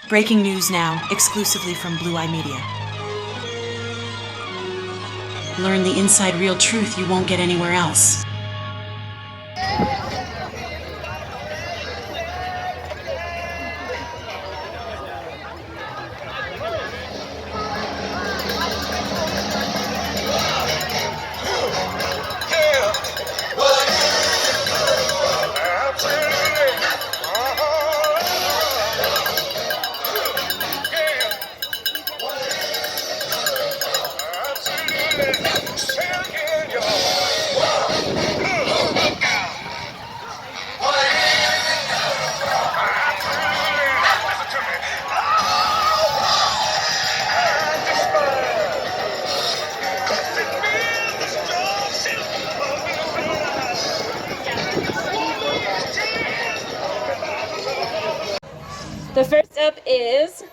Breaking news now, exclusively from Blue Eye Media. Learn the inside real truth you won't get anywhere else. The first up is,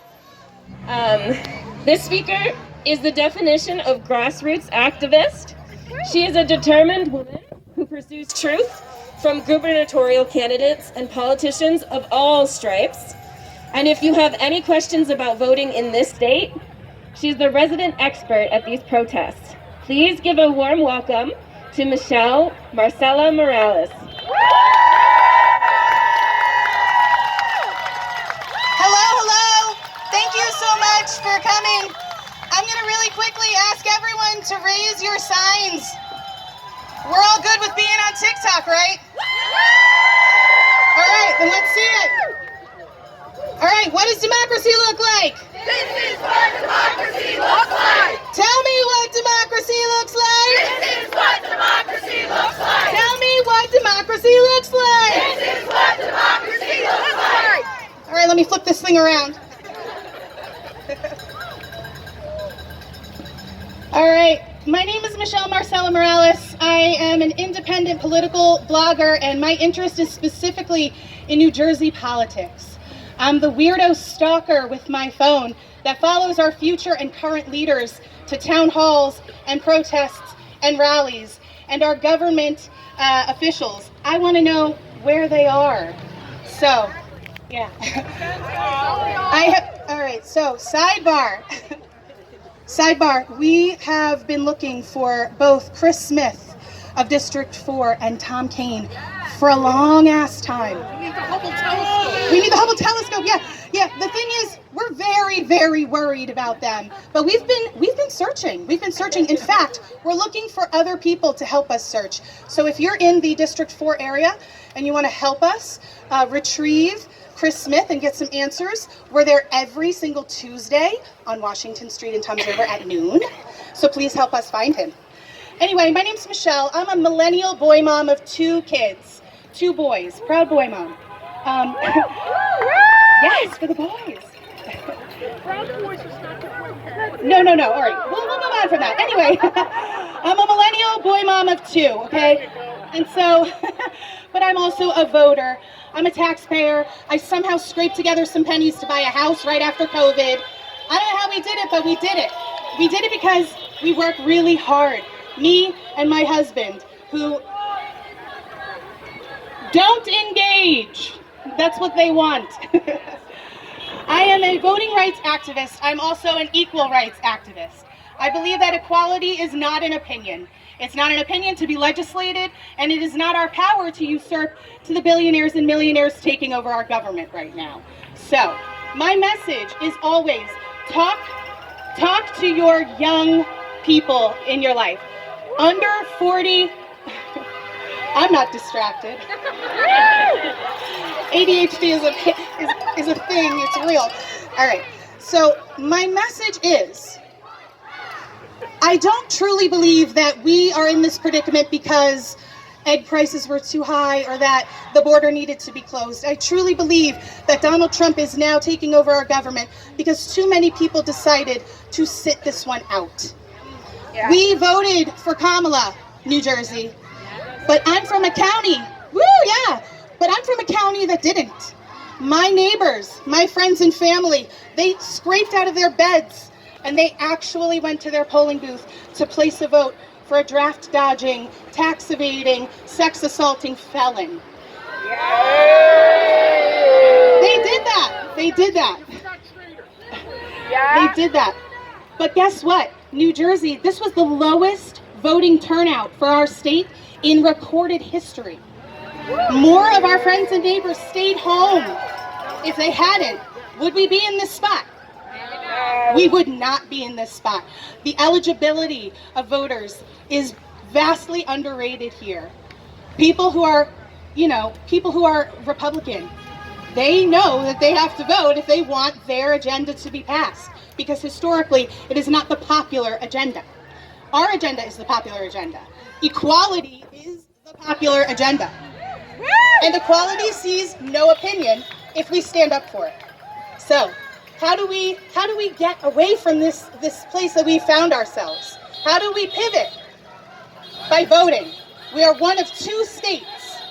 this speaker is the definition of grassroots activist. She is a determined woman who pursues truth from gubernatorial candidates and politicians of all stripes. And if you have any questions about voting in this state, she's the resident expert at these protests. Please give a warm welcome to Michelle Marcela Morales. Thank you so much for coming. I'm going to really quickly ask everyone to raise your signs. We're all good with being on TikTok, right? All right, then let's see it. All right, what does democracy look like? This is what democracy looks like. Tell me what democracy looks like. This is what democracy looks like. Tell me what democracy looks like. This is what democracy looks like. All right, let me flip this thing around. All right, my name is Michelle Marcela Morales. I am an independent political blogger, and my interest is specifically in New Jersey politics. I'm the weirdo stalker with my phone that follows our future and current leaders to town halls and protests and rallies, and our government officials. I want to know where they are. So, yeah. All right, so sidebar. Sidebar, we have been looking for both Chris Smith of District 4 and Tom Kean for a long ass time. We need the Hubble telescope. We need the Hubble telescope, yeah. The thing is, we're very, very worried about them. But we've been searching. In fact, we're looking for other people to help us search. So if you're in the District 4 area and you want to help us retrieve Chris Smith and get some answers, we're there every single Tuesday on Washington Street in Tums River at noon. So please help us find him. Anyway, my name's Michelle. I'm a millennial boy mom of 2 kids, 2 boys, proud boy mom. Yes, for the boys. No. All right, we'll move on from that. Anyway, I'm a millennial boy mom of 2, okay? And so, but I'm also a voter. I'm a taxpayer. I somehow scraped together some pennies to buy a house right after COVID. I don't know how we did it, but we did it. We did it because we work really hard. Me and my husband, who don't engage. That's what they want. I am a voting rights activist. I'm also an equal rights activist. I believe that equality is not an opinion. It's not an opinion to be legislated, and it is not our power to usurp to the billionaires and millionaires taking over our government right now. So, my message is always talk to your young people in your life. Under 40, I'm not distracted. ADHD is a thing, it's real. All right, so my message is, I don't truly believe that we are in this predicament because egg prices were too high or that the border needed to be closed. I truly believe that Donald Trump is now taking over our government because too many people decided to sit this one out. Yeah. We voted for Kamala, New Jersey, but I'm from a county, but I'm from a county that didn't. My neighbors, my friends and family, they scraped out of their beds and they actually went to their polling booth to place a vote for a draft dodging, tax evading, sex assaulting felon. Yay! They did that. They did that. But guess what? New Jersey, this was the lowest voting turnout for our state in recorded history. More of our friends and neighbors stayed home. If they hadn't, would we be in this spot? We would not be in this spot. The eligibility of voters is vastly underrated here. People who are, people who are Republican, they know that they have to vote if they want their agenda to be passed, because historically it is not the popular agenda. Our agenda is the popular agenda. Equality is the popular agenda. And equality sees no opinion if we stand up for it. So, how do we get away from this place that we found ourselves? How do we pivot? By voting. We are one of two states.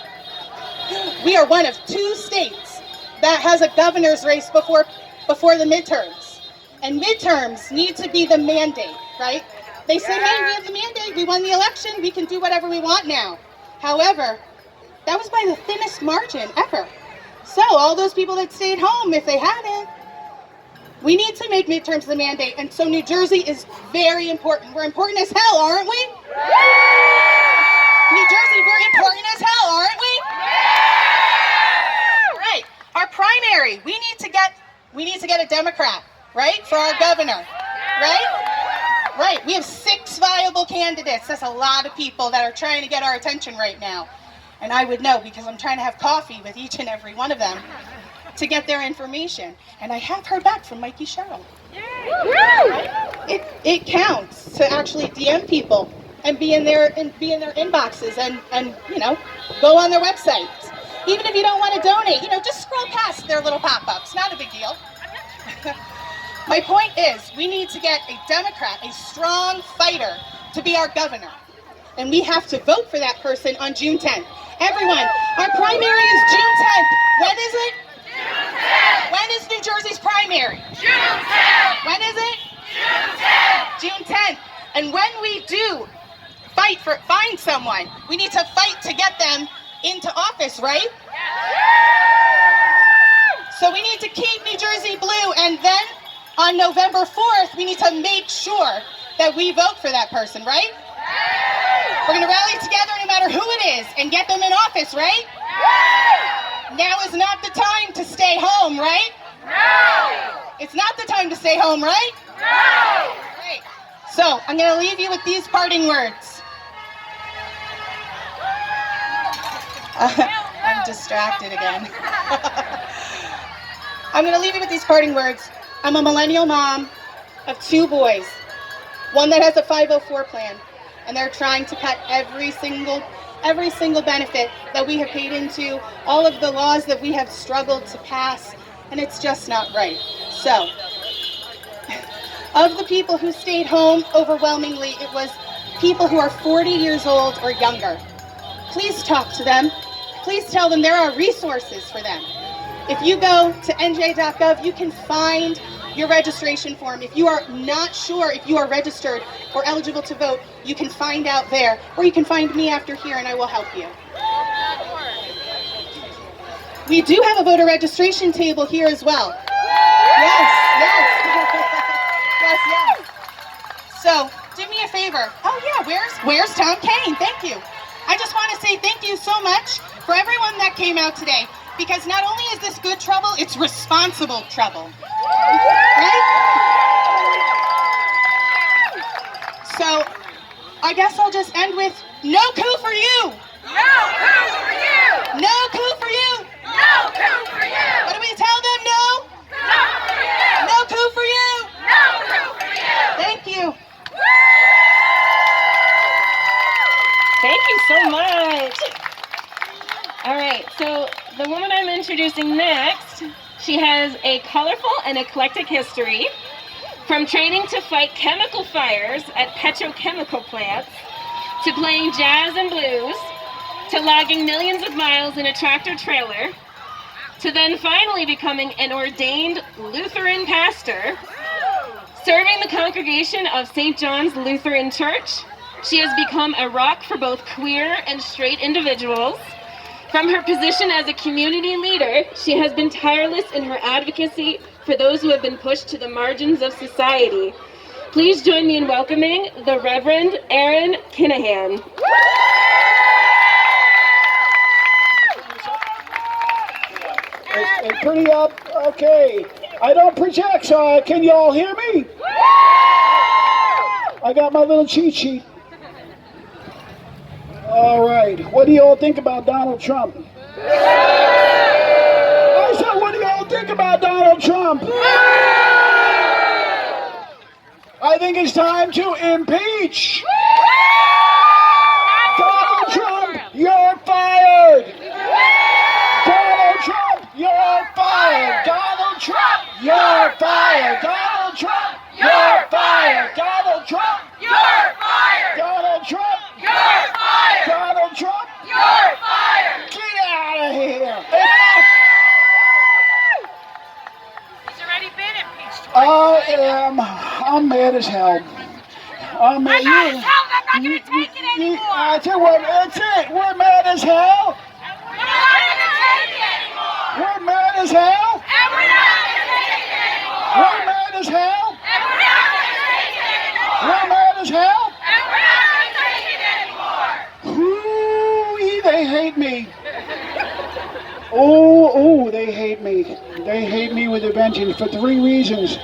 We are one of two states that has a governor's race before the midterms. And midterms need to be the mandate, right? They said, hey, we have the mandate, we won the election, we can do whatever we want now. However, that was by the thinnest margin ever. So all those people that stayed home, if they hadn't, we need to make midterms the mandate. And so New Jersey is very important. We're important as hell, aren't we? New Jersey, we're important as hell, aren't we? Right. Our primary, we need to get a Democrat, right, for our governor, right? Right. We have 6 viable candidates. That's a lot of people that are trying to get our attention right now. And I would know because I'm trying to have coffee with each and every one of them to get their information. And I have heard back from Mikey Sherrill. It counts to actually DM people and be in their inboxes and go on their websites. Even if you don't want to donate, just scroll past their little pop-ups. Not a big deal. My point is, we need to get a Democrat, a strong fighter, to be our governor. And we have to vote for that person on June 10th. Everyone, our primary is June 10th. When is it? June 10th. When is New Jersey's primary? June 10th. When is it? June 10th. June 10th. And when we do find someone, we need to fight to get them into office, right? So we need to keep New Jersey blue, and then on November 4th, we need to make sure that we vote for that person, right? We're going to rally together no matter who it is and get them in office, right? Now is not the time to stay home, right? No. It's not the time to stay home, right? No. Right. So I'm going to leave you with these parting words. I'm distracted again. I'm going to leave you with these parting words. I'm a millennial mom of 2 boys, one that has a 504 plan, and they're trying to cut every single benefit that we have paid into, all of the laws that we have struggled to pass, and it's just not right. So, of the people who stayed home, overwhelmingly, it was people who are 40 years old or younger. Please talk to them. Please tell them there are resources for them. If you go to nj.gov, you can find your registration form. If you are not sure if you are registered or eligible to vote, you can find out there, or you can find me after here and I will help you. We do have a voter registration table here as well. Yes. So, do me a favor. Oh yeah, where's Tom Kane? Thank you. I just want to say thank you so much for everyone that came out today, because not only is this good trouble, it's responsible trouble. Right? So, I guess I'll just end with no coup for you. No coup for you. No coup for you. No coup for you. What do we tell them? No? No for you. No coup for you. No coup for you. Thank you. Thank you so much. All right, so the woman I'm introducing next, she has a colorful and eclectic history, from training to fight chemical fires at petrochemical plants, to playing jazz and blues, to logging millions of miles in a tractor trailer, to then finally becoming an ordained Lutheran pastor, serving the congregation of St. John's Lutheran Church. She has become a rock for both queer and straight individuals. From her position as a community leader, she has been tireless in her advocacy for those who have been pushed to the margins of society. Please join me in welcoming the Reverend Aaron Kinahan. It's pretty up. Okay. I don't project, so can you all hear me? I got my little cheat sheet. All right. What do you all think about Donald Trump? I said, what do you all think about Donald Trump? I think it's time to impeach. Donald Trump, you're fired. Donald Trump, you're fired. Donald Trump, you're fired. Donald Trump, you're fired. Donald Trump, You're fired! Donald Trump, You're fired! Donald Trump, You're fired! get out of here. He's already been impeached twice. I'm mad as hell. I'm mad. I'm mad as hell, I'm not gonna take it anymore. I tell you what, that's it. We're mad as hell. We're not gonna take it anymore. We're mad as hell. And we're not gonna take it anymore. We're mad as hell. And we're not gonna take it anymore. We're mad as hell. And we're not gonna take it anymore. Ooh, they hate me. Oh, they hate me. They hate me with a vengeance for 3 reasons.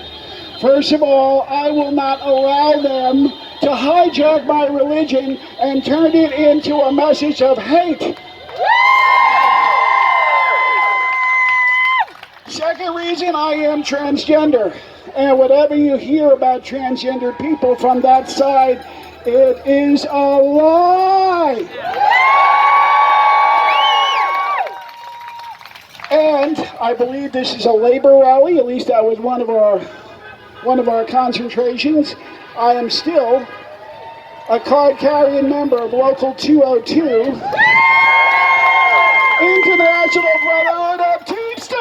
First of all, I will not allow them to hijack my religion and turn it into a message of hate. Second reason, I am transgender. And whatever you hear about transgender people from that side, it is a lie. And I believe this is a labor rally. At least that was one of our concentrations. I am still a card-carrying member of Local 202, International Brotherhood of Teamsters.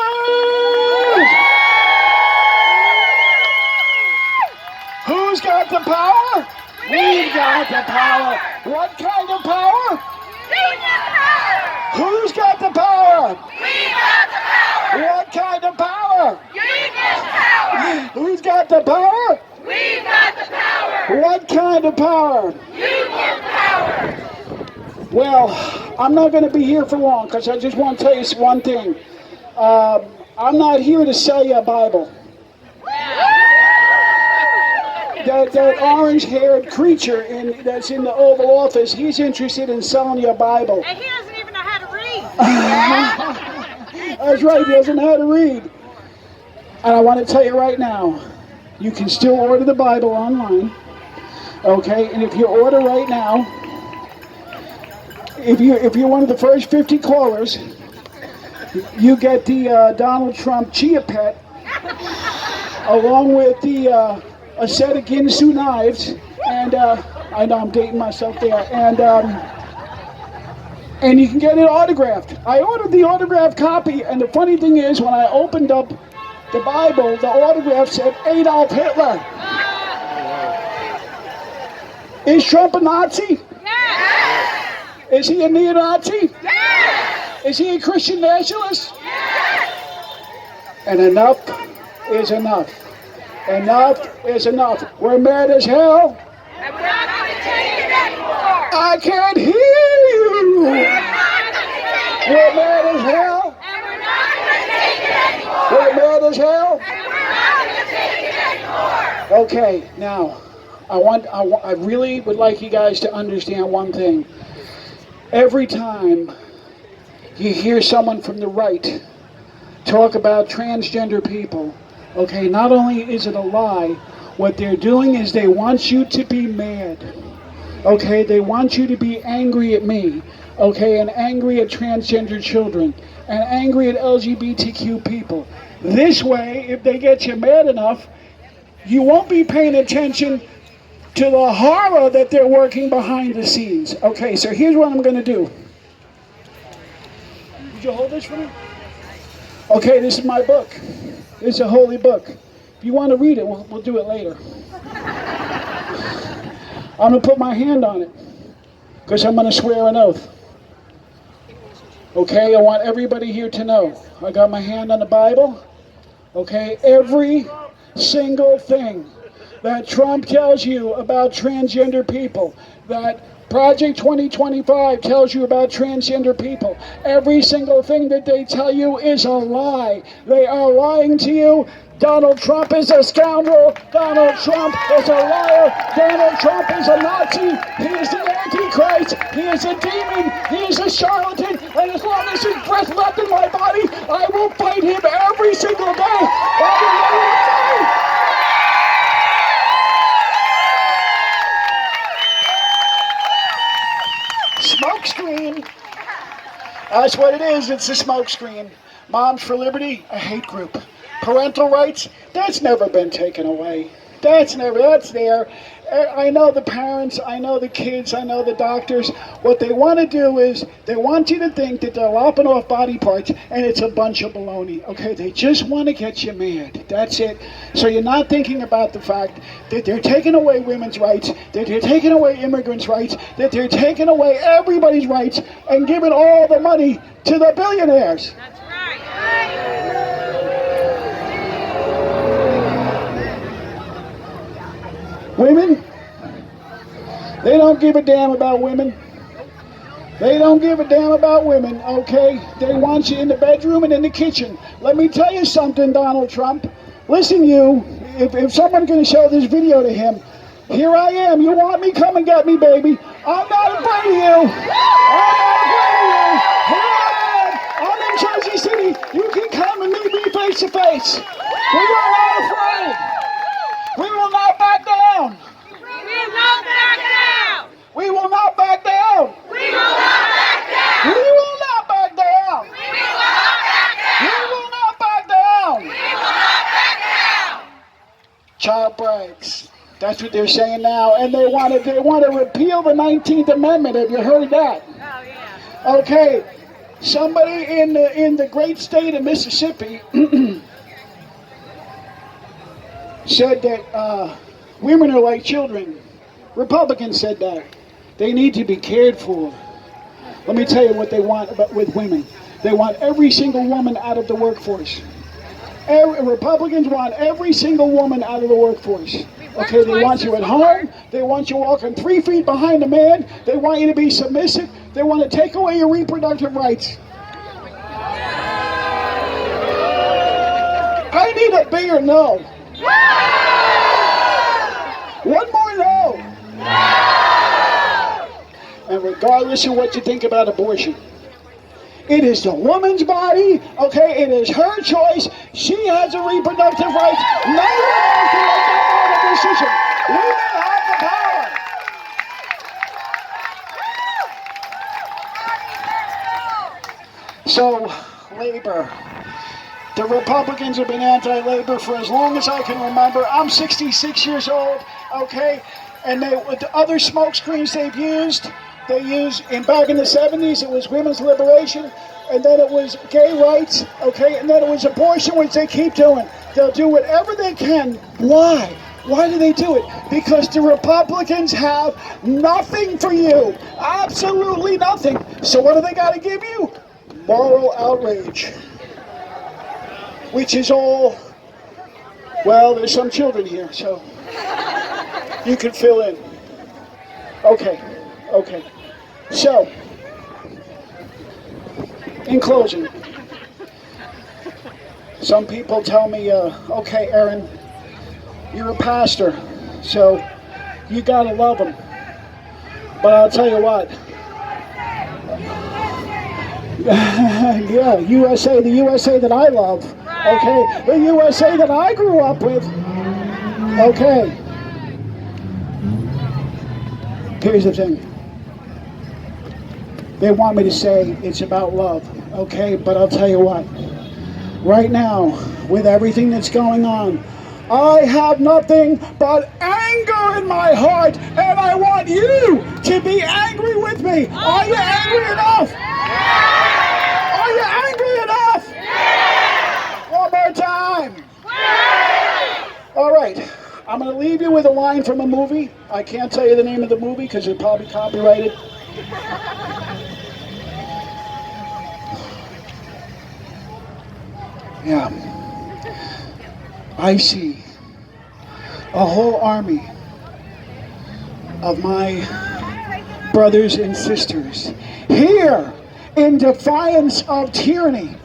Who's got the power? We've got the power. What kind of power? We've got the power. Who's got the power? We've got the power. What kind of power? Union power. Who's got the power? We've got the power. What kind of power? Union power. Well, I'm not going to be here for long because I just want to tell you one thing. I'm not here to sell you a Bible. That orange-haired creature that's in the Oval Office, he's interested in selling you a Bible. And he doesn't even know how to read. That's right, he doesn't know how to read. And I want to tell you right now, you can still order the Bible online, okay? And if you order right now, if you're one of the first 50 callers, you get the Donald Trump Chia Pet, along with a set of Ginsu knives, and I know I'm dating myself there, and you can get it autographed. I ordered the autographed copy, and the funny thing is, when I opened up the Bible, the autograph said Adolf Hitler. Is Trump a Nazi? Yes. Is he a neo-Nazi? Yes. Is he a Christian nationalist? Yes. And enough is enough. Enough is enough. We're mad as hell. And we're not going to take it anymore. I can't hear you. We're not going to take it We're mad as hell. And we're not going to take it anymore. We're mad as hell. And we're not going to take it anymore. Okay, now, I really would like you guys to understand one thing. Every time you hear someone from the right talk about transgender people, okay, not only is it a lie, what they're doing is they want you to be mad. Okay, they want you to be angry at me, okay, and angry at transgender children, and angry at LGBTQ people. This way, if they get you mad enough, you won't be paying attention to the horror that they're working behind the scenes. Okay, so here's what I'm going to do. Did you hold this for me? Okay, this is my book. This is a holy book. If you want to read it, we'll do it later. I'm going to put my hand on it because I'm going to swear an oath. Okay, I want everybody here to know. I got my hand on the Bible. Okay, every single thing that Trump tells you about transgender people, that Project 2025 tells you about transgender people, every single thing that they tell you is a lie. They are lying to you. Donald Trump is a scoundrel. Donald Trump is a liar. Donald Trump is a Nazi. He is the Antichrist. He is a demon. He is a charlatan. And as long as there's breath left in my body, I will fight him every single day. Smoke screen. That's what it is. It's a smoke screen. Moms for Liberty, a hate group. Parental rights, that's never been taken away. That's there. I know the parents, I know the kids, I know the doctors. What they want to do is they want you to think that they're lopping off body parts and it's a bunch of baloney. Okay, they just want to get you mad. That's it. So you're not thinking about the fact that they're taking away women's rights, that they're taking away immigrants' rights, that they're taking away everybody's rights and giving all the money to the billionaires. That's right. Women, they don't give a damn about women. They don't give a damn about women, okay? They want you in the bedroom and in the kitchen. Let me tell you something, Donald Trump. Listen, you, if someone's going to show this video to him, here I am. You want me? Come and get me, baby. I'm not afraid of you. I'm not afraid of you. Here I am. I'm in Jersey City. You can come and meet me face to face. We are not afraid. We will not back down. We will not back down. We will not back down. We will not back down. We will not back down. We will not back down. We will not back down. We will not back down. Child breaks. That's what they're saying now, and they want to repeal the 19th Amendment. Have you heard that? Oh yeah. Okay, somebody in the great state of Mississippi said that women are like children. Republicans said that. They need to be cared for. Let me tell you what they want with women. They want every single woman out of the workforce. Republicans want every single woman out of the workforce. Okay, they want you at home. They want you walking 3 feet behind a man. They want you to be submissive. They want to take away your reproductive rights. I need a bigger no. One more no. And regardless of what you think about abortion, it is the woman's body, okay? It is her choice. She has a reproductive right. No one else can make that decision. Women have the power. So, labor. The Republicans have been anti-labor for as long as I can remember. I'm 66 years old, okay? And the other smoke screens they've used, back in the 70s, it was women's liberation, and then it was gay rights, okay? And then it was abortion, which they keep doing. They'll do whatever they can. Why? Why do they do it? Because the Republicans have nothing for you. Absolutely nothing. So what do they got to give you? Moral outrage. Which is all, well, there's some children here, so you can fill in. Okay. So, in closing, some people tell me, okay, Aaron, you're a pastor, so you gotta love them. But I'll tell you what, yeah, USA, the USA that I love, okay, the USA that I grew up with, okay. Here's the thing. They want me to say it's about love, okay, but I'll tell you what, right now, with everything that's going on, I have nothing but anger in my heart, and I want you to be angry with me. Are you angry enough? Are you angry enough? One more time. All right, I'm going to leave you with a line from a movie. I can't tell you the name of the movie because it's probably copyrighted. Yeah. I see a whole army of my brothers and sisters here in defiance of tyranny.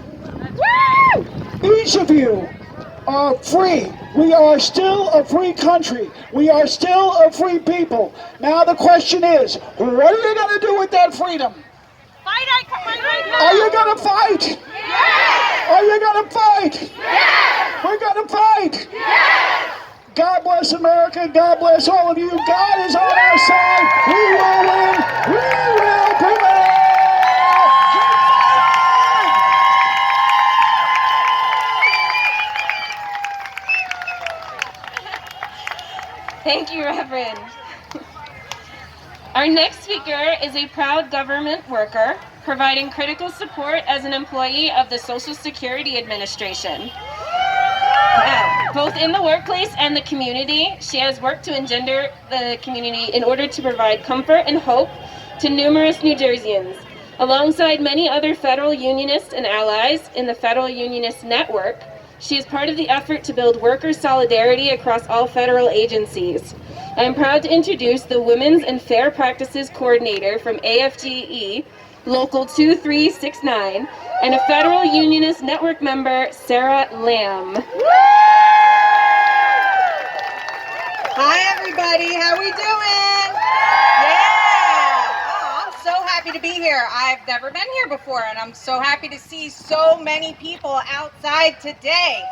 Each of you are free. We are still a free country. We are still a free people. Now the question is, what are you going to do with that freedom? Fight, I come right now. Are you going to fight? Yes! Are you going to fight? Yes! We're going to fight. Yes! God bless America. God bless all of you. God is on our side. We will win. We will prevail. Keep fighting. Thank you, Reverend. Our next speaker is a proud government worker, providing critical support as an employee of the Social Security Administration. Now, both in the workplace and the community, she has worked to engender the community in order to provide comfort and hope to numerous New Jerseyans. Alongside many other federal unionists and allies in the Federal Unionist Network, she is part of the effort to build worker solidarity across all federal agencies. I am proud to introduce the Women's and Fair Practices Coordinator from AFGE, Local 2369, and a Federal Unionist Network member, Sarah Lamb. Hi everybody, how we doing? Yeah! Oh, I'm so happy to be here. I've never been here before and I'm so happy to see so many people outside today.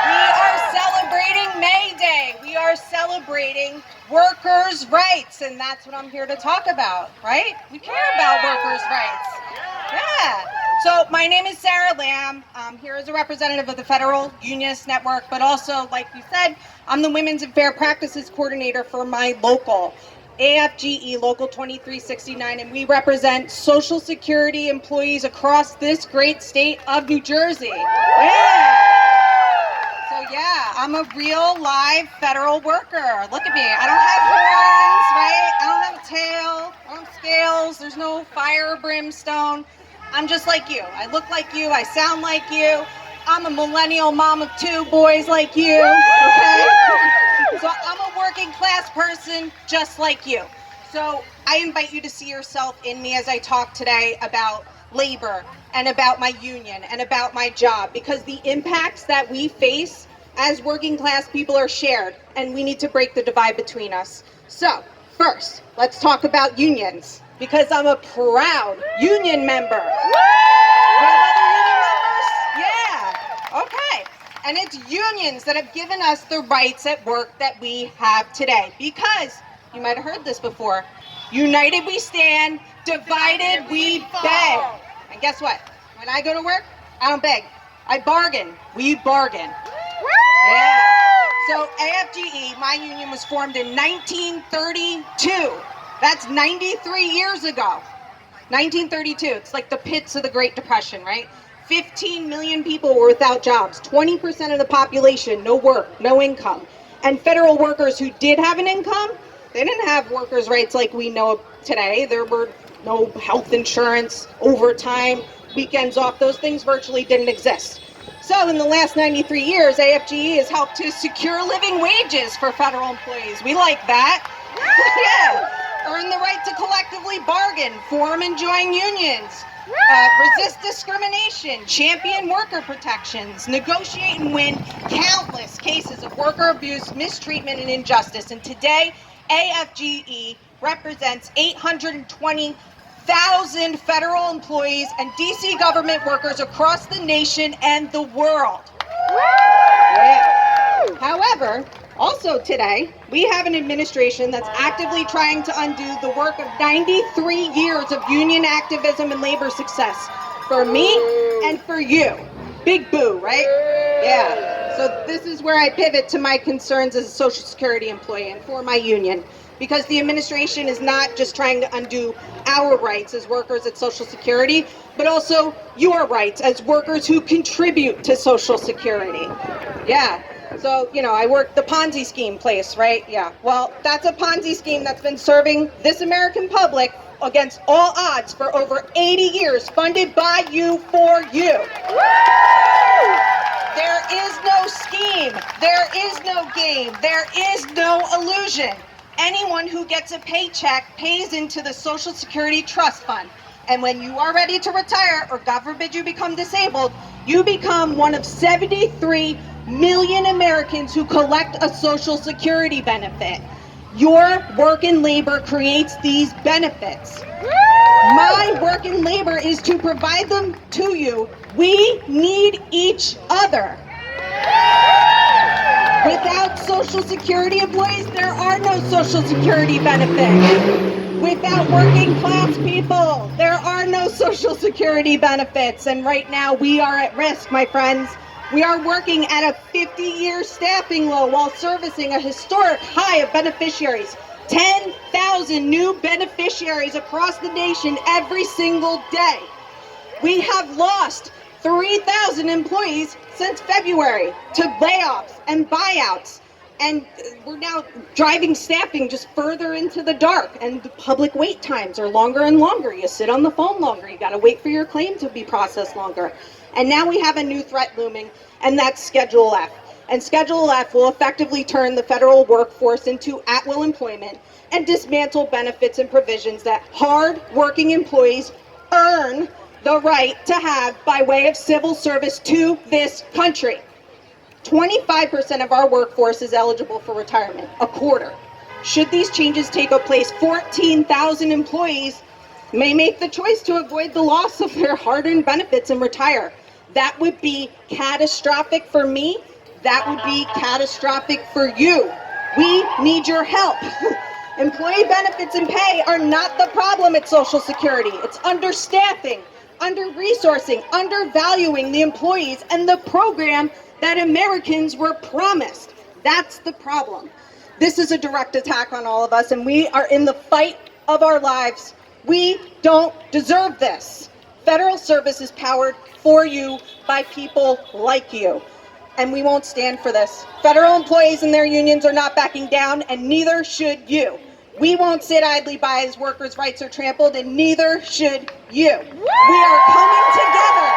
We are celebrating May Day. We are celebrating workers' rights, and that's what I'm here to talk about, right? We care about workers' rights. Yeah. So my name is Sarah Lamb. I'm here as a representative of the Federal Unionist Network, but also, like you said, I'm the Women's and Fair Practices Coordinator for my local, AFGE Local 2369, and we represent Social Security employees across this great state of New Jersey. Yeah. So yeah, I'm a real live federal worker. Look at me. I don't have horns, right? I don't have a tail. I don't have scales. There's no fire or brimstone. I'm just like you. I look like you. I sound like you. I'm a millennial mom of two boys like you, okay? So I'm a working class person just like you. So I invite you to see yourself in me as I talk today about labor and about my union and about my job, because the impacts that we face as working class people are shared, and we need to break the divide between us. So first, let's talk about unions, because I'm a proud union member. We have other union members? Yeah, okay. And it's unions that have given us the rights at work that we have today, because you might have heard this before. United we stand, divided we beg. And guess what? When I go to work, I don't beg. I bargain. We bargain. Yeah. So AFGE, my union, was formed in 1932. That's 93 years ago. 1932. It's like the pits of the Great Depression, right? 15 million people were without jobs. 20% of the population, no work, no income. And federal workers who did have an income, they didn't have workers' rights like we know today. There were no health insurance, overtime, weekends off. Those things virtually didn't exist. So in the last 93 years, AFGE has helped to secure living wages for federal employees. We like that. Yeah. Earn the right to collectively bargain, form and join unions, resist discrimination, champion worker protections, negotiate and win countless cases of worker abuse, mistreatment, and injustice. And today, AFGE represents 820,000 federal employees and DC government workers across the nation and the world. Yeah. However, also today, we have an administration that's actively trying to undo the work of 93 years of union activism and labor success for me and for you. Big boo, right? Yeah. So this is where I pivot to my concerns as a Social Security employee and for my union. Because the administration is not just trying to undo our rights as workers at Social Security, but also your rights as workers who contribute to Social Security. Yeah. So, you know, I work the Ponzi scheme place, right? Yeah. Well, that's a Ponzi scheme that's been serving this American public against all odds for over 80 years, funded by you for you. There is no scheme. There is no game. There is no illusion. Anyone who gets a paycheck pays into the Social Security Trust Fund. And when you are ready to retire, or God forbid you become disabled, you become one of 73 million Americans who collect a Social Security benefit. Your work and labor creates these benefits. My work and labor is to provide them to you. We need each other. Without Social Security employees, there are no Social Security benefits. Without working class people, there are no Social Security benefits. And right now we are at risk, my friends. We are working at a 50-year staffing low while servicing a historic high of beneficiaries. 10,000 new beneficiaries across the nation every single day. We have lost 3,000 employees since February to layoffs and buyouts. And we're now driving staffing just further into the dark, and the public wait times are longer and longer. You sit on the phone longer. You got to wait for your claim to be processed longer. And now we have a new threat looming, and that's Schedule F. And Schedule F will effectively turn the federal workforce into at-will employment and dismantle benefits and provisions that hard-working employees earn the right to have by way of civil service to this country. 25% of our workforce is eligible for retirement, a quarter. Should these changes take place, 14,000 employees may make the choice to avoid the loss of their hard-earned benefits and retire. That would be catastrophic for me. That would be catastrophic for you. We need your help. Employee benefits and pay are not the problem at Social Security. It's understaffing, under-resourcing, undervaluing the employees and the program that Americans were promised. That's the problem. This is a direct attack on all of us, and we are in the fight of our lives. We don't deserve this. Federal service is powered for you by people like you, and we won't stand for this. Federal employees and their unions are not backing down, and neither should you. We won't sit idly by as workers' rights are trampled, and neither should you. We are coming together.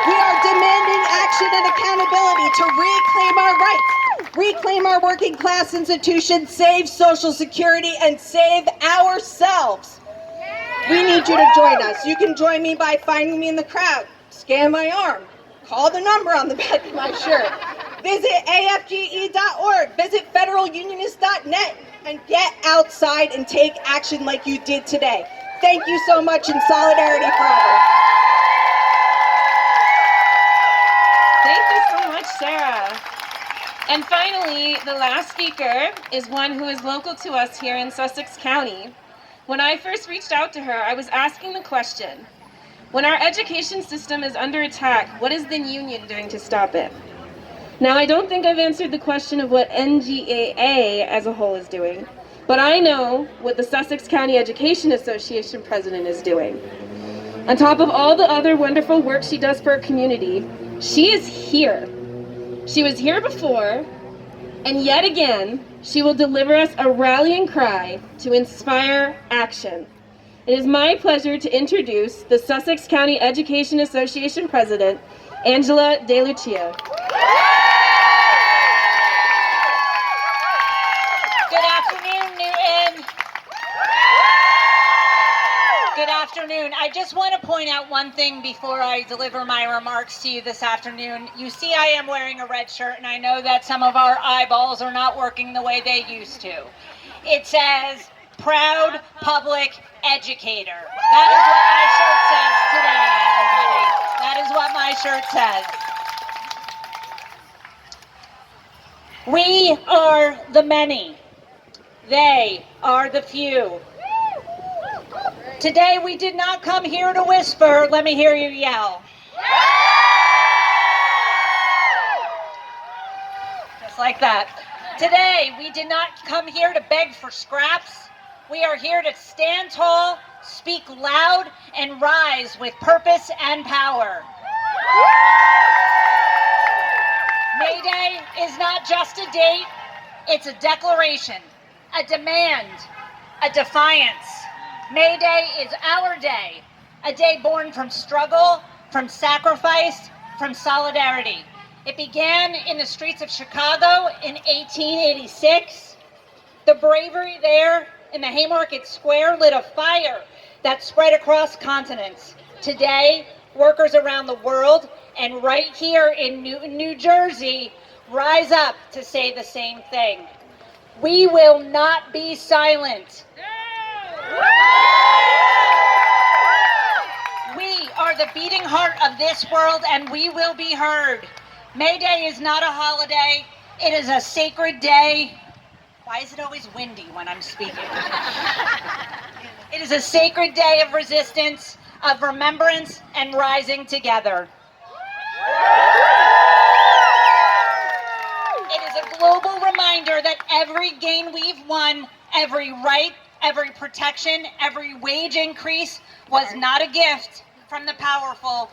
We are demanding action and accountability to reclaim our rights, reclaim our working class institutions, save Social Security, and save ourselves. We need you to join us. You can join me by finding me in the crowd, scan my arm, call the number on the back of my shirt, visit afge.org, visit federalunionist.net, and get outside and take action like you did today. Thank you so much, and solidarity forever. Thank you so much, Sarah. And finally, the last speaker is one who is local to us here in Sussex County. When I first reached out to her, I was asking the question, when our education system is under attack, what is the union doing to stop it? Now, I don't think I've answered the question of what NGAA as a whole is doing, but I know what the Sussex County Education Association president is doing. On top of all the other wonderful work she does for her community, she is here. She was here before, and yet again, she will deliver us a rallying cry to inspire action. It is my pleasure to introduce the Sussex County Education Association President, Angela DeLucia. Good afternoon, Newton. Good afternoon. I just want to point out one thing before I deliver my remarks to you this afternoon. You see, I am wearing a red shirt, and I know that some of our eyeballs are not working the way they used to. It says, Proud Public Educator. That is what my shirt says today, everybody. That is what my shirt says. We are the many. They are the few. Today we did not come here to whisper. Let me hear you yell. Just like that. Today we did not come here to beg for scraps. We are here to stand tall, speak loud, and rise with purpose and power. MayDay is not just a date, it's a declaration, a demand, a defiance. MayDay is our day, a day born from struggle, from sacrifice, from solidarity. It began in the streets of Chicago in 1886. The bravery there in the Haymarket Square lit a fire that spread across continents. Today, workers around the world and right here in Newton, New Jersey, rise up to say the same thing. We will not be silent. We are the beating heart of this world, and we will be heard. May Day is not a holiday. It is a sacred day. Why is it always windy when I'm speaking? It is a sacred day of resistance, of remembrance, and rising together. It is a global reminder that every gain we've won, every right, every protection, every wage increase was not a gift from the powerful.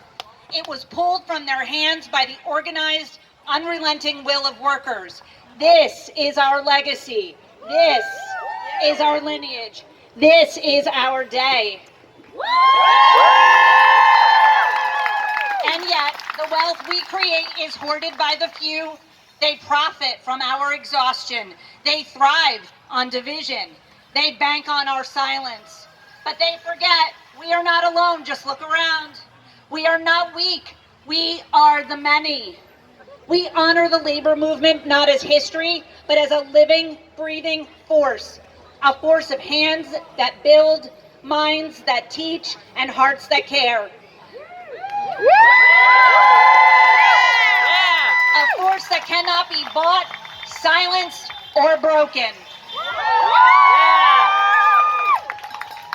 It was pulled from their hands by the organized, unrelenting will of workers. This is our legacy. This is our lineage. This is our day. And yet, the wealth we create is hoarded by the few. They profit from our exhaustion. They thrive on division. They bank on our silence. But they forget we are not alone. Just look around. We are not weak. We are the many. We honor the labor movement not as history, but as a living, breathing force. A force of hands that build, minds that teach, and hearts that care. A force that cannot be bought, silenced, or broken.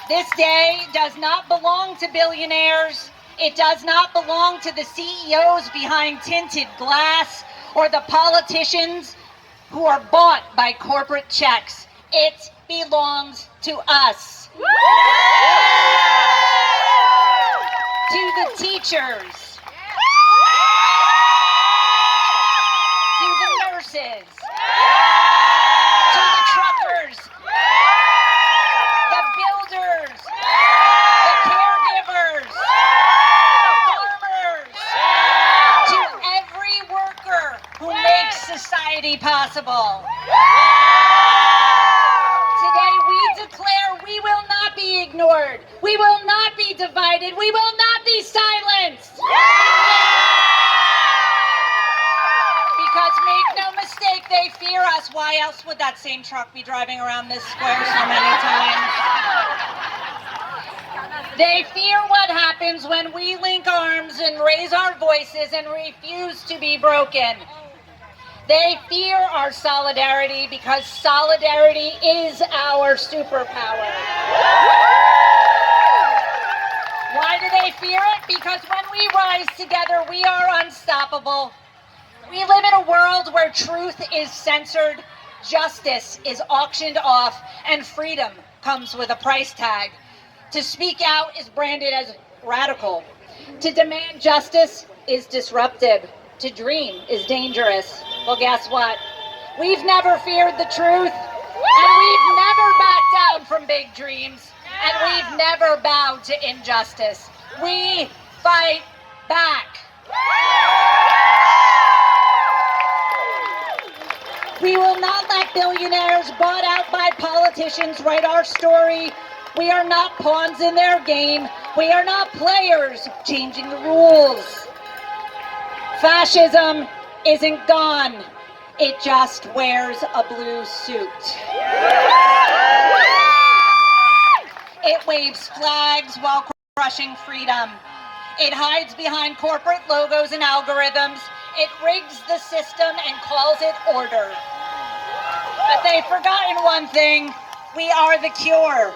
This day does not belong to billionaires. It does not belong to the CEOs behind tinted glass or the politicians who are bought by corporate checks. It belongs to us. To the teachers. To the nurses. To the truckers. The builders. The caregivers. The farmers. To every worker who makes society possible. Today we declare we will not be ignored. We will not be divided. We will not be silenced. Because make no mistake, they fear us. Why else would that same truck be driving around this square so many times? They fear what happens when we link arms and raise our voices and refuse to be broken. They fear our solidarity because solidarity is our superpower. Why do they fear it? Because when we rise together, we are unstoppable. We live in a world where truth is censored, justice is auctioned off, and freedom comes with a price tag. To speak out is branded as radical. To demand justice is disruptive. To dream is dangerous. Well, guess what? We've never feared the truth, and we've never backed down from big dreams, and we've never bowed to injustice. We fight back. We will not let billionaires bought out by politicians write our story. We are not pawns in their game. We are not players changing the rules. Fascism isn't gone. It just wears a blue suit. It waves flags while crushing freedom. It hides behind corporate logos and algorithms. It rigs the system and calls it order. But they've forgotten one thing. We are the cure.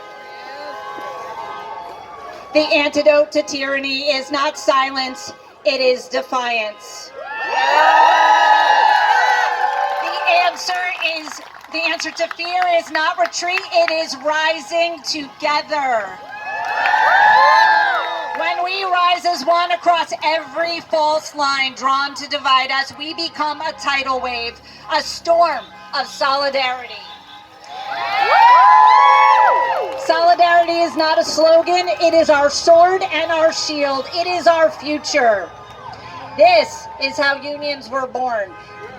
The antidote to tyranny is not silence, it is defiance. The answer to fear is not retreat, it is rising together. When we rise as one across every false line drawn to divide us, we become a tidal wave, a storm of solidarity. Solidarity is not a slogan, it is our sword and our shield. It is our future. This is how unions were born.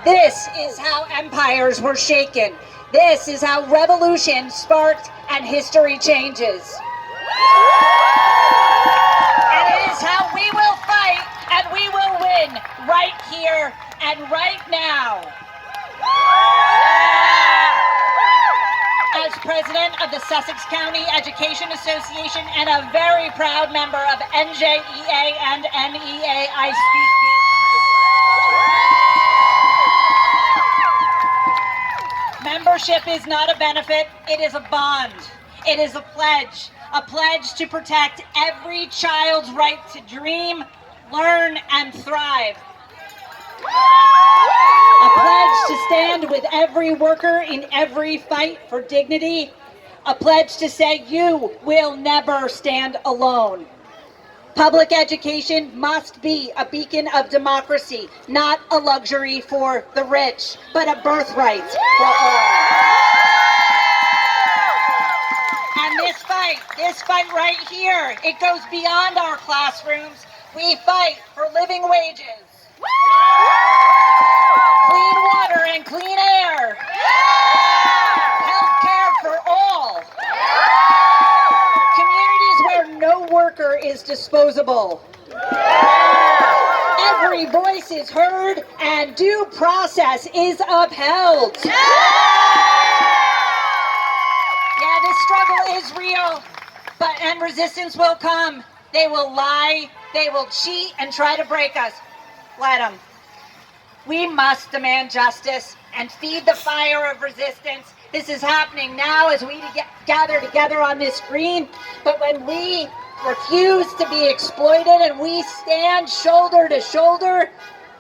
This is how empires were shaken. This is how revolution sparked and history changes. And it is how we will fight and we will win right here and right now. As president of the Sussex County Education Association and a very proud member of NJEA and NEA, I speak this. Membership is not a benefit, it is a bond. It is a pledge to protect every child's right to dream, learn, and thrive. A pledge to stand with every worker in every fight for dignity. A pledge to say you will never stand alone. Public education must be a beacon of democracy, not a luxury for the rich, but a birthright for all. And this fight right here, it goes beyond our classrooms. We fight for living wages, clean water and clean air, health care for all, communities where no worker is disposable. Every voice is heard and due process is upheld. Yeah, this struggle is real, and resistance will come. They will lie, they will cheat and try to break us. Let them. We must demand justice and feed the fire of resistance. This is happening now as we gather together on this screen. But when we refuse to be exploited and we stand shoulder to shoulder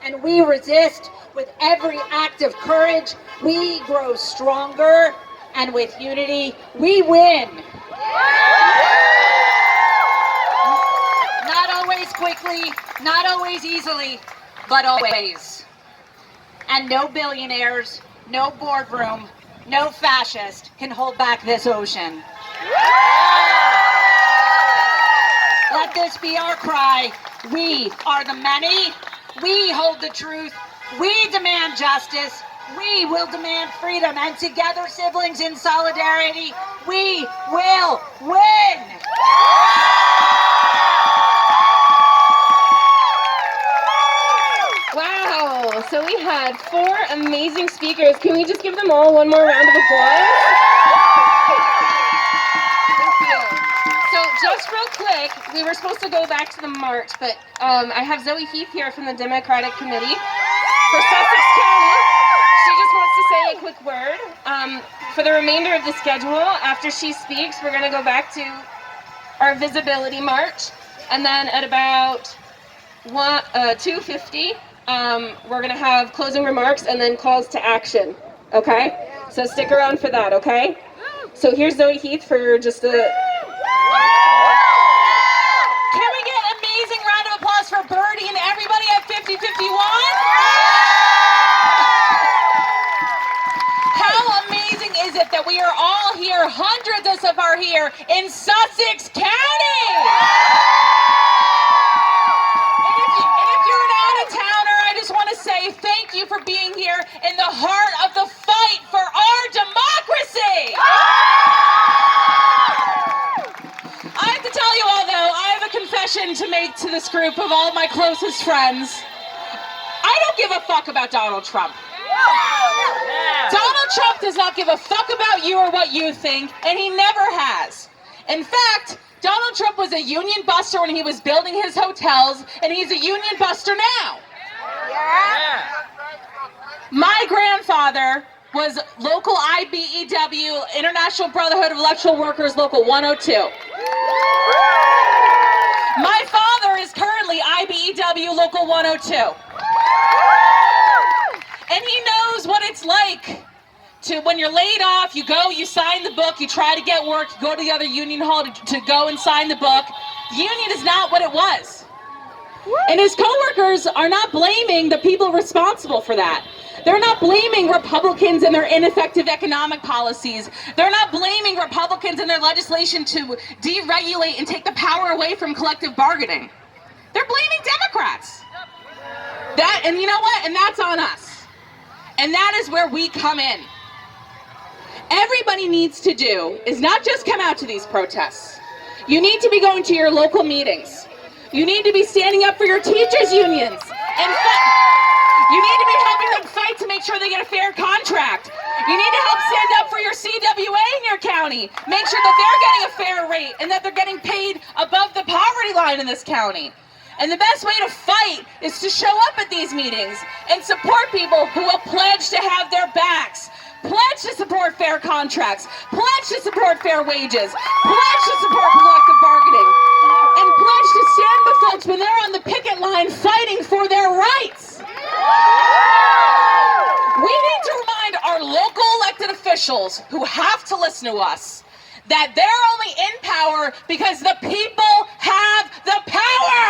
and we resist with every act of courage, we grow stronger, and with unity, we win. Not always quickly, not always easily, but always. And no billionaires, no boardroom, no fascist can hold back this ocean. Let this be our cry. We are the many. We hold the truth. We demand justice. We will demand freedom. And together, siblings, in solidarity, we will win. Wow, so we had 4 amazing speakers. Can we just give them all one more round of applause? Thank you. So just real quick, we were supposed to go back to the march, but I have Zoe Heath here from the Democratic Committee for Sussex County. She just wants to say a quick word. For the remainder of the schedule, after she speaks, we're going to go back to our visibility march, and then at about 2:50, we're going to have closing remarks and then calls to action, okay? So stick around for that, okay? So here's Zoe Heath for just a... Can we get an amazing round of applause for Birdie and everybody at 5051? How amazing is it that we are all here, hundreds of us are here in Sussex County? Thank you for being here in the heart of the fight for our democracy. I have to tell you all, though, I have a confession to make to this group of all my closest friends. I don't give a fuck about Donald Trump. Donald Trump does not give a fuck about you or what you think, and he never has. In fact, Donald Trump was a union buster when he was building his hotels, and he's a union buster now. My grandfather was local IBEW, International Brotherhood of Electrical Workers, Local 102. My father is currently IBEW, Local 102. And he knows what it's like to, when you're laid off, you go, you sign the book, you try to get work, you go to the other union hall to go and sign the book. The union is not what it was. And his coworkers are not blaming the people responsible for that. They're not blaming Republicans and their ineffective economic policies. They're not blaming Republicans and their legislation to deregulate and take the power away from collective bargaining. They're blaming Democrats. And you know what? And that's on us. And that is where we come in. Everybody needs to do is not just come out to these protests. You need to be going to your local meetings. You need to be standing up for your teachers' unions. And you need to be helping them fight to make sure they get a fair contract. You need to help stand up for your CWA in your county. Make sure that they're getting a fair rate and that they're getting paid above the poverty line in this county. And the best way to fight is to show up at these meetings and support people who will pledge to have their backs. Pledge to support fair contracts. Pledge to support fair wages. Pledge to support collective bargaining. And pledge to stand with folks when they're on the picket line fighting for their rights. We need to remind our local elected officials who have to listen to us that they're only in power because the people have the power.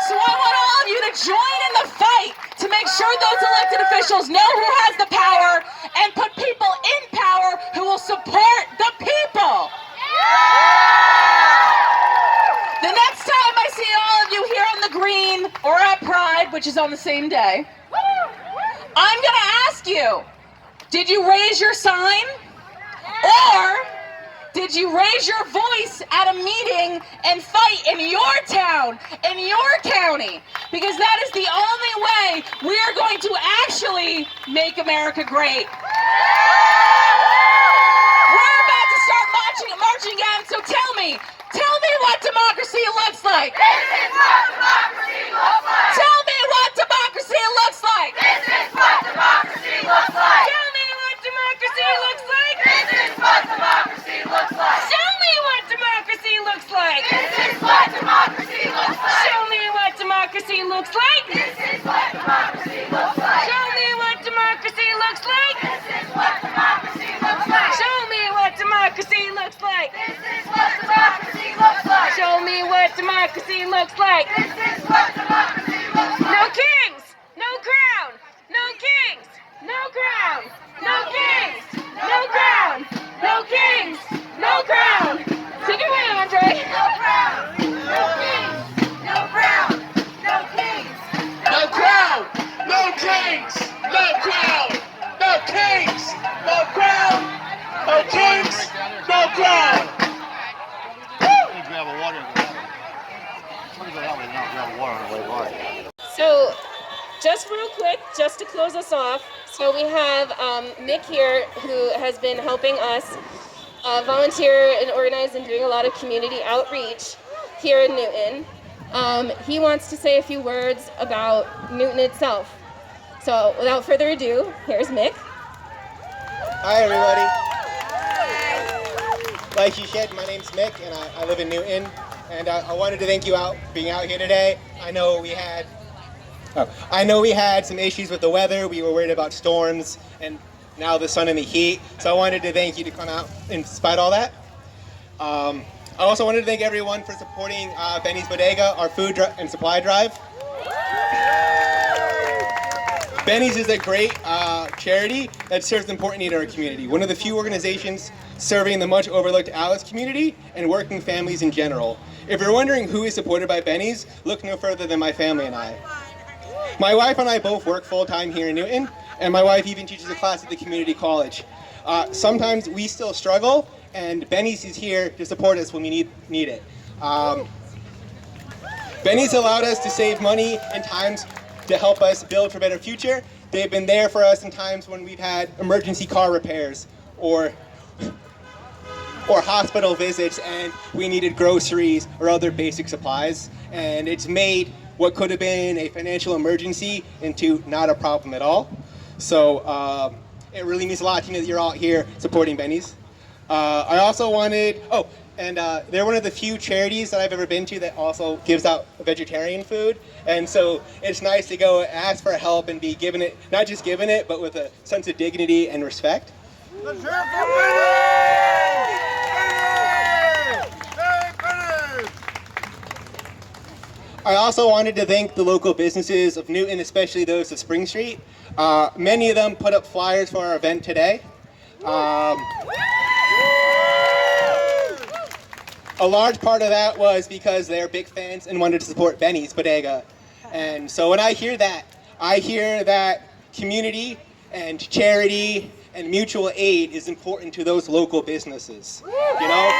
So I want all of you to join in the fight to make sure those elected officials know who has the power and put people in power who will support the people. The next time I see all of you here on the green or at Pride, which is on the same day, I'm gonna ask you, did you raise your sign? Or did you raise your voice at a meeting and fight in your town, in your county? Because that is the only way we are going to actually make America great. We're about to start marching again, so tell me what democracy looks like. This is what democracy looks like. Tell me what democracy looks like. This is what democracy looks like. Tell me what democracy looks like. This is what democracy looks like. Show me what democracy looks like. This is what democracy looks like. Show me what democracy looks like. This is what democracy looks like. Show me what democracy looks like. This is what democracy looks like. Show me what democracy looks like. This is what democracy looks like. Show me what democracy looks like. This is what democracy looks like. No kings, no crown. No kings, no crown. No kings, no crown. No kings, no crown. Take it away, Andre. No crown. No kings. No crown. No kings. No crown, no kings, no crown, no kings, no crown, no kings, no crown. So, just real quick, just to close us off, so we have Mick here who has been helping us volunteer and organize and doing a lot of community outreach here in Newton. He wants to say a few words about Newton itself. So, without further ado, here's Mick. Hi everybody. Like you said, my name's Mick and I live in Newton, and I wanted to thank you for being out here today. I know we had some issues with the weather. We were worried about storms and now the sun and the heat. So I wanted to thank you to come out in spite of all that. I also wanted to thank everyone for supporting Benny's Bodega, our food and supply drive. Benny's is a great charity that serves an important need in our community. One of the few organizations serving the much overlooked Alice community and working families in general. If you're wondering who is supported by Benny's, look no further than my family and I. My wife and I both work full-time here in Newton, and my wife even teaches a class at the community college. Sometimes we still struggle, and Benny's is here to support us when we need it. Benny's allowed us to save money in times to help us build for a better future. They've been there for us in times when we've had emergency car repairs or hospital visits and we needed groceries or other basic supplies. And it's made what could have been a financial emergency into not a problem at all. So it really means a lot to me that you're all here supporting Benny's. I also wanted, they're one of the few charities that I've ever been to that also gives out vegetarian food. And so it's nice to go ask for help and be given it, not just given it, but with a sense of dignity and respect. I also wanted to thank the local businesses of Newton, especially those of Spring Street. Many of them put up flyers for our event today. a large part of that was because they're big fans and wanted to support Benny's Bodega. And so when I hear that community and charity and mutual aid is important to those local businesses. You know?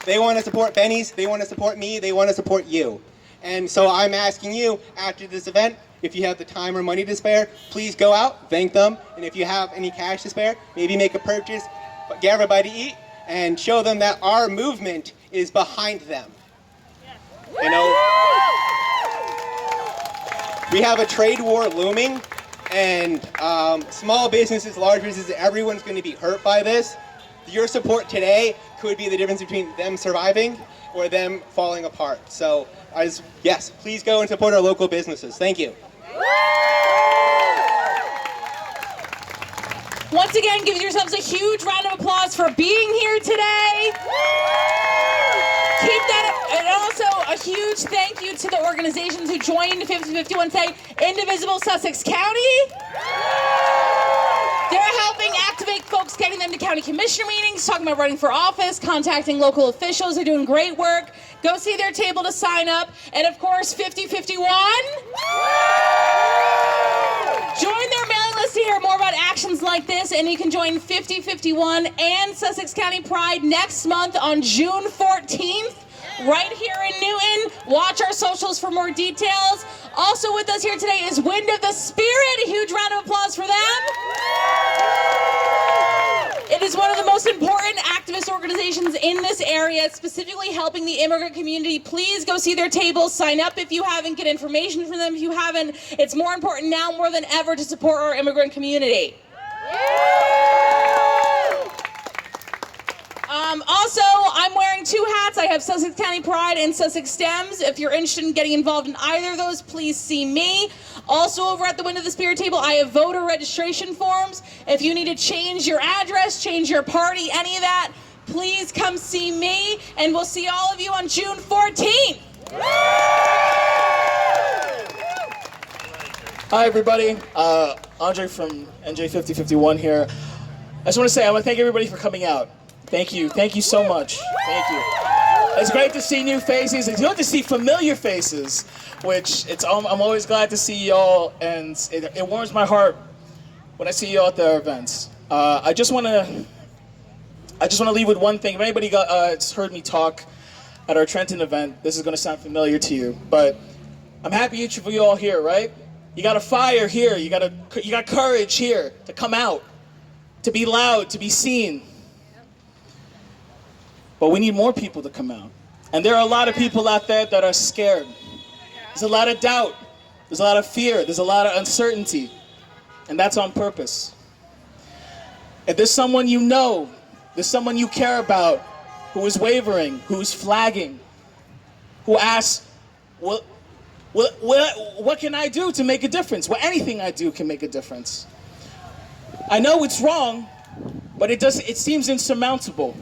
They want to support Benny's, they want to support me, they want to support you. And so I'm asking you, after this event, if you have the time or money to spare, please go out, thank them, and if you have any cash to spare, maybe make a purchase, get everybody to eat, and show them that our movement is behind them. You know, we have a trade war looming, and small businesses, large businesses, everyone's going to be hurt by this. Your support today could be the difference between them surviving or them falling apart. So, yes, please go and support our local businesses. Thank you. Once again, give yourselves a huge round of applause for being here today. Keep that, and also a huge thank you to the organizations who joined 5051 today. Indivisible Sussex County. They're helping activate folks, getting them to county commissioner meetings, talking about running for office, contacting local officials. They're doing great work. Go see their table to sign up. And of course, 5051. Join their mailing list to hear more about actions like this, and you can join 5051 and Sussex County Pride next month on June 14th, right here in Newton. Watch our socials for more details. Also with us here today is Wind of the Spirit. A huge round of applause for them. It is one of the most important activist organizations in this area, specifically helping the immigrant community. Please go see their tables, sign up if you haven't, get information from them if you haven't. It's more important now more than ever to support our immigrant community. Also, I'm wearing two hats. I have Sussex County Pride and Sussex STEMs. If you're interested in getting involved in either of those, please see me. Also, over at the Wind of the Spirit table, I have voter registration forms. If you need to change your address, change your party, any of that, please come see me, and we'll see all of you on June 14th. Hi, everybody. Andre from NJ5051 here. I just want to say I want to thank everybody for coming out. Thank you. Thank you so much. Thank you. It's great to see new faces. It's good to see familiar faces, which I'm always glad to see y'all, and it warms my heart when I see y'all at their events. I just want to leave with one thing. If anybody has heard me talk at our Trenton event, this is going to sound familiar to you, but I'm happy each of you all here, right? You got a fire here. You got courage here to come out, to be loud, to be seen. But we need more people to come out. And there are a lot of people out there that are scared. There's a lot of doubt. There's a lot of fear. There's a lot of uncertainty. And that's on purpose. If there's someone you know, there's someone you care about who is wavering, who's flagging, who asks, what can I do to make a difference? Well, anything I do can make a difference. I know it's wrong, but it seems insurmountable.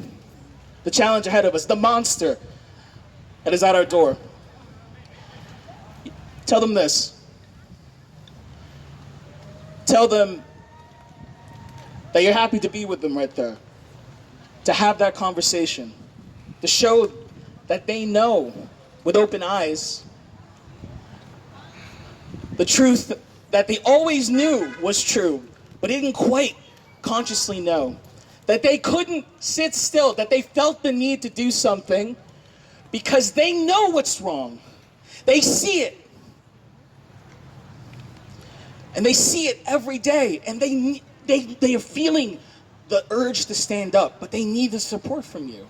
The challenge ahead of us, the monster that is at our door. Tell them this. Tell them that you're happy to be with them right there. To have that conversation. To show that they know with open eyes the truth that they always knew was true, but didn't quite consciously know. That they couldn't sit still, that they felt the need to do something because they know what's wrong. They see it. And they see it every day, and they are feeling the urge to stand up, but they need the support from you.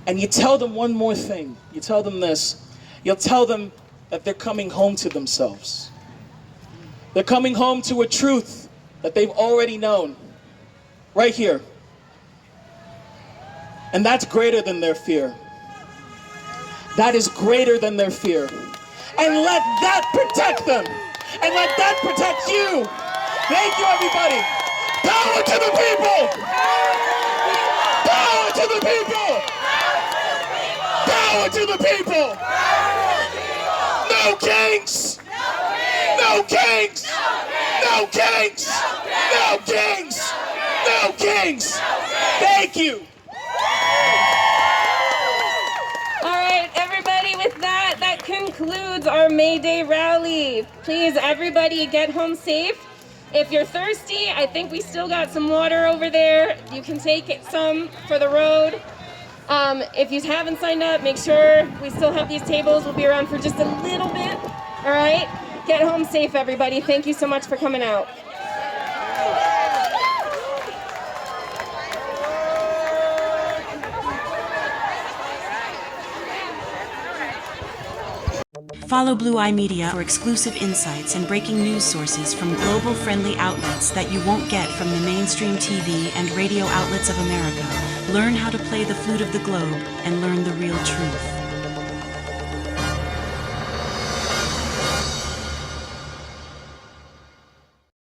And you tell them one more thing. You tell them this. You'll tell them that they're coming home to themselves. They're coming home to a truth that they've already known. Right here. And that's greater than their fear. That is greater than their fear. And let that protect them. And let that protect you. Thank you, everybody. Power to the people. Power to the people. Power to the people. No kings. No kings. No kings. No kings. No kings! Thank you! our May Day rally. Please, everybody, get home safe. If you're thirsty, I think we still got some water over there. You can take some for the road. If you haven't signed up, make sure we still have these tables. We'll be around for just a little bit. All right? Get home safe, everybody. Thank you so much for coming out. Follow Blue Eye Media for exclusive insights and breaking news sources from global-friendly outlets that you won't get from the mainstream TV and radio outlets of America. Learn how to play the flute of the globe and learn the real truth.